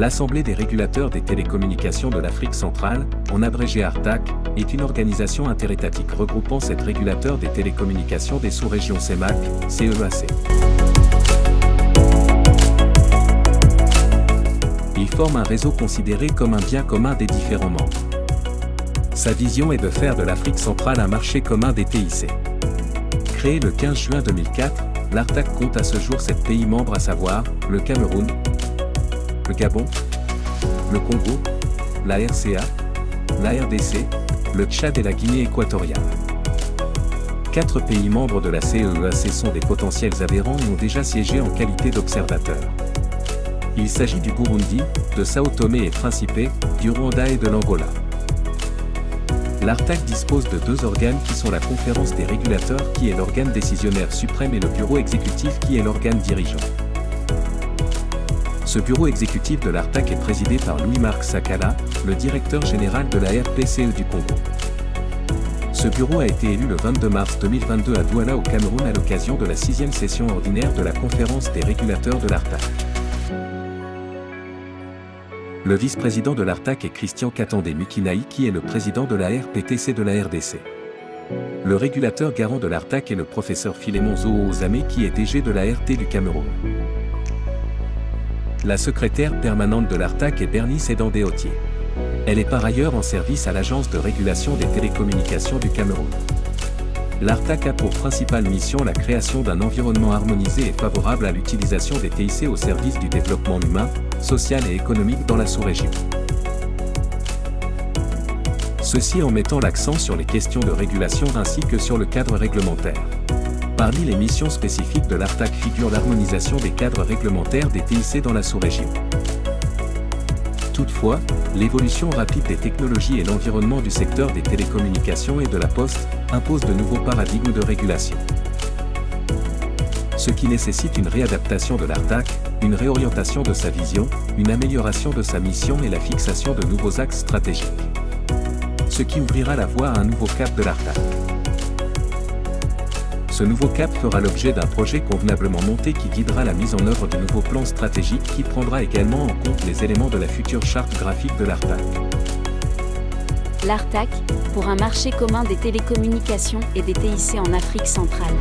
L'Assemblée des régulateurs des télécommunications de l'Afrique centrale, en abrégé ARTAC, est une organisation interétatique regroupant 7 régulateurs des télécommunications des sous-régions CEMAC, CEAC. Il forme un réseau considéré comme un bien commun des différents membres. Sa vision est de faire de l'Afrique centrale un marché commun des TIC. Créé le 15 juin 2004, l'ARTAC compte à ce jour 7 pays membres à savoir, le Cameroun, le Gabon, le Congo, la RCA, la RDC, le Tchad et la Guinée équatoriale. 4 pays membres de la CEAC sont des potentiels adhérents et ont déjà siégé en qualité d'observateurs. Il s'agit du Burundi, de Sao Tomé et Principe, du Rwanda et de l'Angola. L'ARTAC dispose de 2 organes qui sont la Conférence des régulateurs qui est l'organe décisionnaire suprême et le Bureau exécutif qui est l'organe dirigeant. Ce bureau exécutif de l'ARTAC est présidé par Louis-Marc Sakala, le directeur général de la RPCE du Congo. Ce bureau a été élu le 22 mars 2022 à Douala au Cameroun à l'occasion de la 6e session ordinaire de la Conférence des régulateurs de l'ARTAC. Le vice-président de l'ARTAC est Christian Katandé Mukinaï qui est le président de la RPTC de la RDC. Le régulateur garant de l'ARTAC est le professeur Philémon Zoozamé qui est DG de la RT du Cameroun. La secrétaire permanente de l'ARTAC est Bernice Edandé-Otier. Elle est par ailleurs en service à l'Agence de régulation des télécommunications du Cameroun. L'ARTAC a pour principale mission la création d'un environnement harmonisé et favorable à l'utilisation des TIC au service du développement humain, social et économique dans la sous-région. Ceci en mettant l'accent sur les questions de régulation ainsi que sur le cadre réglementaire. Parmi les missions spécifiques de l'ARTAC figure l'harmonisation des cadres réglementaires des TIC dans la sous-région. Toutefois, l'évolution rapide des technologies et l'environnement du secteur des télécommunications et de la poste imposent de nouveaux paradigmes de régulation. Ce qui nécessite une réadaptation de l'ARTAC, une réorientation de sa vision, une amélioration de sa mission et la fixation de nouveaux axes stratégiques. Ce qui ouvrira la voie à un nouveau cap de l'ARTAC. Ce nouveau cap fera l'objet d'un projet convenablement monté qui guidera la mise en œuvre du nouveau plan stratégique qui prendra également en compte les éléments de la future charte graphique de l'ARTAC. L'ARTAC, pour un marché commun des télécommunications et des TIC en Afrique centrale.